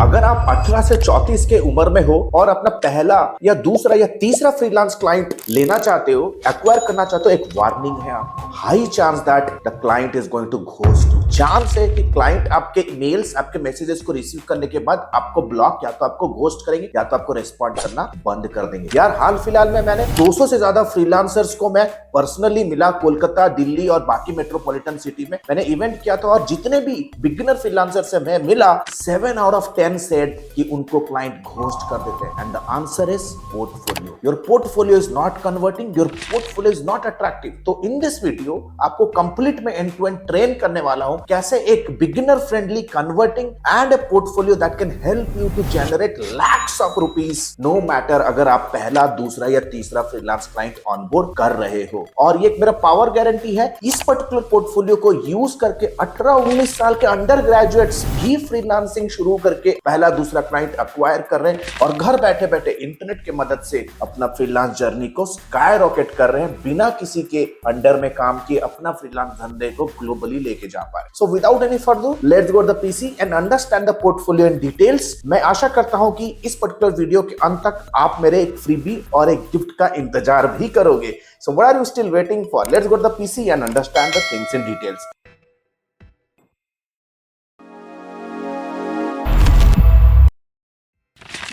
अगर आप 18 से 34 के उम्र में हो और अपना पहला या दूसरा या तीसरा फ्रीलांस क्लाइंट लेना चाहते हो, एक्वायर करना चाहते हो, एक वार्निंग है आपको। High chance that the client is going to ghost you. Chance है कि क्लाइंट आपके ईमेल्स, आपके मैसेजेस को रिसीव करने के बाद आपको ब्लॉक या तो आपको घोस्ट करेंगे या तो आपको रिस्पॉन्ड करना बंद कर देंगे। यार हाल फिलहाल में मैंने 200 से ज्यादा फ्रीलांसर्स को मैं पर्सनली मिला, कोलकाता, दिल्ली और बाकी मेट्रोपॉलिटन सिटी में मैंने इवेंट किया था, और जितने भी बिगिनर फ्रीलांसर से मैं मिला 7 आउट ऑफ 10 सेड कि उनको क्लाइंट घोस्ट कर देते हैं। And the answer is portfolio. Your portfolio is not converting, your portfolio is not attractive. तो इन दिस वीडियो आपको कंप्लीट में एंड टू एंड ट्रेन करने वाला हूं कैसे एक beginner friendly converting end a portfolio that can help you to generate lakhs of rupees no matter अगर आप पहला, दूसरा या तीसरा फ्रीलांस क्लाइंट ऑनबोर्ड कर रहे हो। और ये मेरा पावर गारंटी है, इस पर्टिकुलर पोर्टफोलियो को यूज करके 18-19 साल के अंडर ग्रेजुएट्स भी फ्रीलांसिंग शुरू करके पहला, दूसरा क्लाइंट अक्वायर कर रहे हैं और घर बैठे बैठे इंटरनेट की मदद से अपना फ्रीलांस जर्नी को स्काई रॉकेट कर रहे हैं, बिना किसी के अंडर में काम किए अपना फ्रीलांस धंधे को ग्लोबली लेके जा पा रहे। So without any further let's go to the PC and understand the portfolio in details. मैं आशा करता हूं कि इस पर्टिकुलर वीडियो के अंत तक आप मेरे एक फ्रीबी और एक गिफ्ट का इंतजार भी करोगे। So what are you still waiting for? Let's go to the PC and understand the things in details.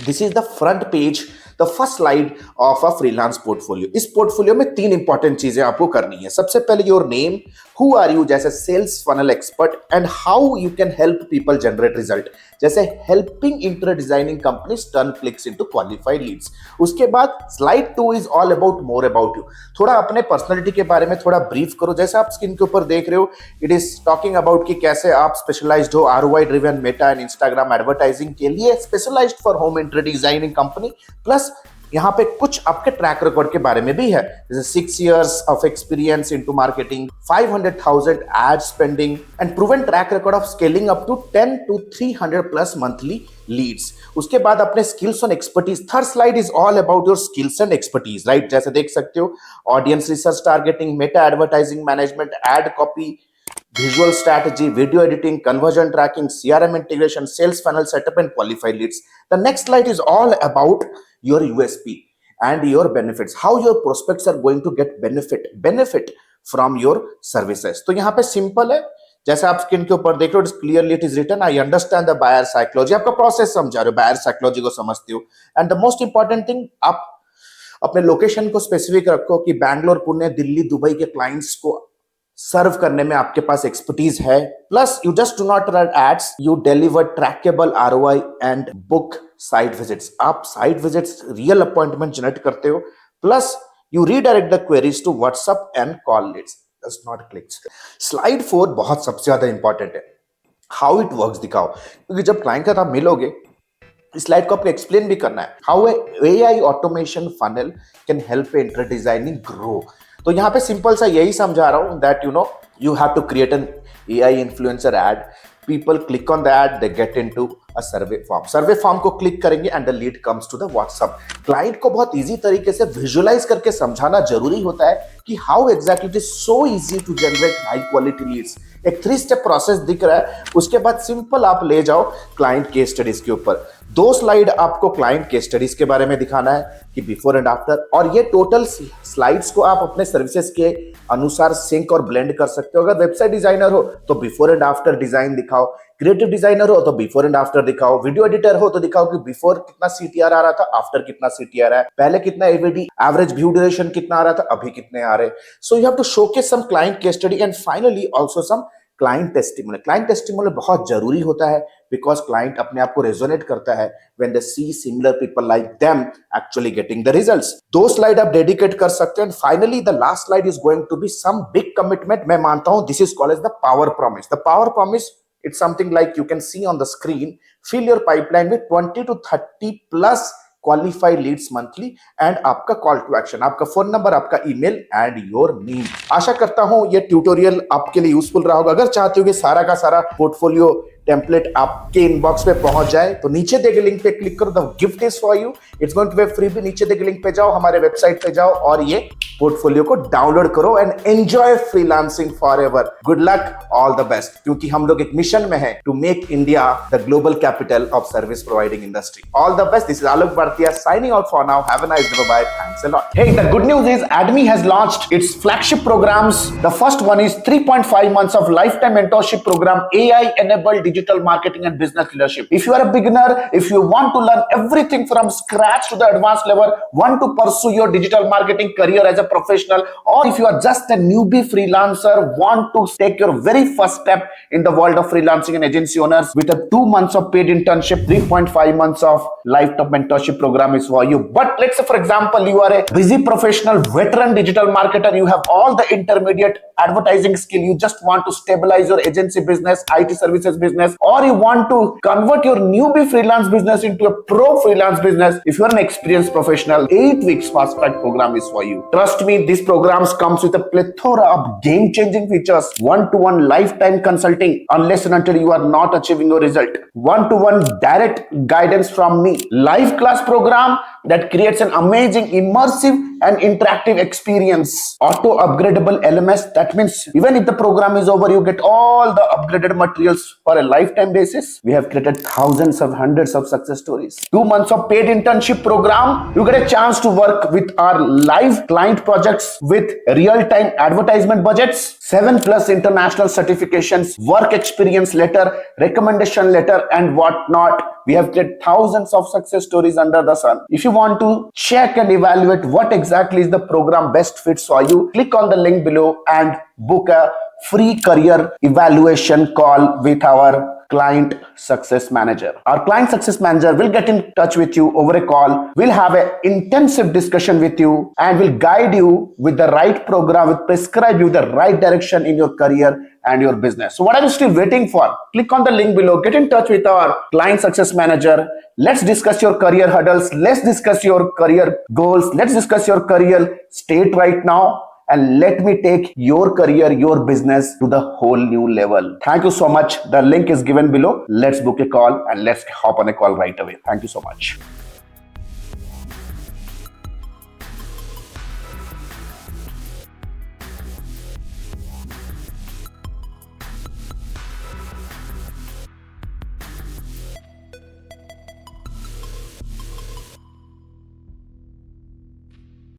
This is the front page, the first slide of a freelance portfolio. इस portfolio में 3 important चीजें आपको करनी है। सबसे पहले your name, who are you जैसे sales funnel expert, and how you can help people generate result जैसे helping inter designing companies turn clicks into qualified leads. उसके बाद slide 2 is all about more about you. थोड़ा अपने personality के बारे में थोड़ा ब्रीफ करो। जैसे आप स्क्रीन के ऊपर देख रहे हो, इट इज टॉकिंग अबाउट कि कैसे आप स्पेशलाइज्ड हो ROI driven Meta and Instagram advertising के लिए, specialized for home inter designing company. Plus यहाँ पे कुछ आपके ट्रैक रिकॉर्ड के बारे में भी है, जैसे 6 years of experience into marketing, 500,000 ad spending and proven track record of scaling up to 10 to 300 plus monthly leads. उसके बाद अपने skills and expertise. Third slide is all about your skills and expertise, right? जैसे देख सकते हो, audience research targeting, Meta advertising management, ad copy, visual strategy, video editing, conversion tracking, CRM integration, sales funnel setup and qualified leads. The next slide is all about your USP and your benefits, how your prospects are going to get benefit from your services. तो यहाँ पे simple है, जैसे आप screen के ऊपर देख रहे हो, clearly it is written, I understand the buyer psychology. आपका प्रोसेस समझा रहे हो, बायर साइकोलॉजी को समझते हो। And the most important thing, आप अपने लोकेशन को स्पेसिफिक रखो कि बैंगलोर, पुणे, दिल्ली, दुबई के क्लाइंट्स को सर्व करने में आपके पास एक्सपर्टीज है। Plus you just do not run ads, you deliver trackable ROI and book site visits. आप site visits, real appointment generate करते हो। Plus you redirect the queries to WhatsApp and call leads, just not clicks. Slide 4 बहुत सबसे ज्यादा important है, how it works दिखाओ, क्योंकि जब क्लाइंट के साथ आप मिलोगे इस स्लाइड को आपको एक्सप्लेन भी करना है, how AI automation funnel can help inter designing grow. तो यहाँ पे सिंपल सा यही समझा रहा हूं that you have to create an AI influencer ad, people click on the ad, they get into a survey form, survey form को click करेंगे and the lead comes to the WhatsApp. Client को बहुत easy तरीके से visualise करके समझाना जरूरी होता है कि how exactly it is so easy to generate high quality leads. एक 3 स्टेप प्रोसेस दिख रहा है, उसके बाद सिंपल आप ले जाओ क्लाइंट केस स्टडीज के ऊपर। 2 स्लाइड आपको क्लाइंट केस स्टडीज के बारे में दिखाना है कि बिफोर एंड आफ्टर, और ये टोटल स्लाइड्स को आप अपने सर्विसेज के अनुसार सिंक और ब्लेंड कर सकते हो। अगर वेबसाइट डिजाइनर हो तो बिफोर एंड आफ्टर डिजाइन दिखाओ, क्रिएटिव डिजाइनर हो तो बिफोर एंड आफ्टर दिखाओ, वीडियो एडिटर हो तो दिखाओ कि बिफोर कितना सीटीआर आ रहा था, आफ्टर कितना सीटीआर है, पहले कितना एवीडी, एवरेज व्यू ड्यूरेशन कितना आ रहा था, अभी कितने आ रहे। So you have to showcase some client case study and finally also some client testimonial. Client testimonial बहुत जरूरी होता है बिकॉज क्लाइंट अपने आप को रेजोनेट करता है when they see similar people like them actually getting the results. 2 slide आप डेडिकेट कर सकते हैं। Finally the last slide is going to be some big commitment. मैं मानता हूं this is called as the power promise. The power promise, it's something like you can see on the screen, fill your pipeline with 20 to 30 plus qualified leads monthly and आपका call to action, आपका phone number, आपका email and your name. आशा करता हूं ये tutorial आपके लिए useful रहा होगा। अगर चाहते हो कि सारा का सारा पोर्टफोलियो टेम्पलेट आपके इनबॉक्स पे पहुंच जाए तो नीचे दिए गए लिंक पे क्लिक करो, the gift is for you, it's going to be free. भी नीचे दिए गए लिंक पे जाओ, हमारे वेबसाइट पे जाओ और ये पोर्टफोलियो को डाउनलोड करो and enjoy freelancing forever. Good luck, all the best, क्योंकि हम लोग एक मिशन में है to make India the global capital of service providing industry. All the best, this is Alok Bharatiya signing out for now. Have a nice day, bye bye, thanks a lot. Hey, the good news is ADMI has launched its flagship programs. The first one is 3.5 months of lifetime mentorship program, AI enabled digital marketing and business leadership. If you are a beginner, if you want to learn everything from scratch to the advanced level, want to pursue your digital marketing career as a professional, or if you are just a newbie freelancer, want to take your very first step in the world of freelancing and agency owners with a 2 months of paid internship, 3.5 months of lifetime mentorship program is for you. But let's say, for example, you are a busy professional, veteran digital marketer, you have all the intermediate advertising skill, you just want to stabilize your agency business, IT services business, or you want to convert your newbie freelance business into a pro freelance business. If you are an experienced professional, 8 weeks fast track program is for you. Trust me, these programs comes with a plethora of game changing features, one-to-one lifetime consulting unless and until you are not achieving your result, one-to-one direct guidance from me, live class program that creates an amazing immersive and interactive experience, auto upgradable LMS. That means even if the program is over, you get all the upgraded materials for a lifetime basis. We have created thousands of hundreds of success stories. 2 months of paid internship program, you get a chance to work with our live client projects with real-time advertisement budgets, 7+ international certifications, work experience letter, recommendation letter, and whatnot. We have created thousands of success stories under the sun. If you want to check and evaluate what exactly is the program best fits for you, click on the link below and book a free career evaluation call with our client success manager. Our client success manager will get in touch with you over a call. We'll have an intensive discussion with you and will guide you with the right program, will prescribe you the right direction in your career and your business. So what are you still waiting for? Click on the link below, get in touch with our client success manager. Let's discuss your career hurdles. Let's discuss your career goals. Let's discuss your career state right now. And let me take your career, your business to the whole new level. Thank you so much. The link is given below. Let's book a call and let's hop on a call right away. Thank you so much.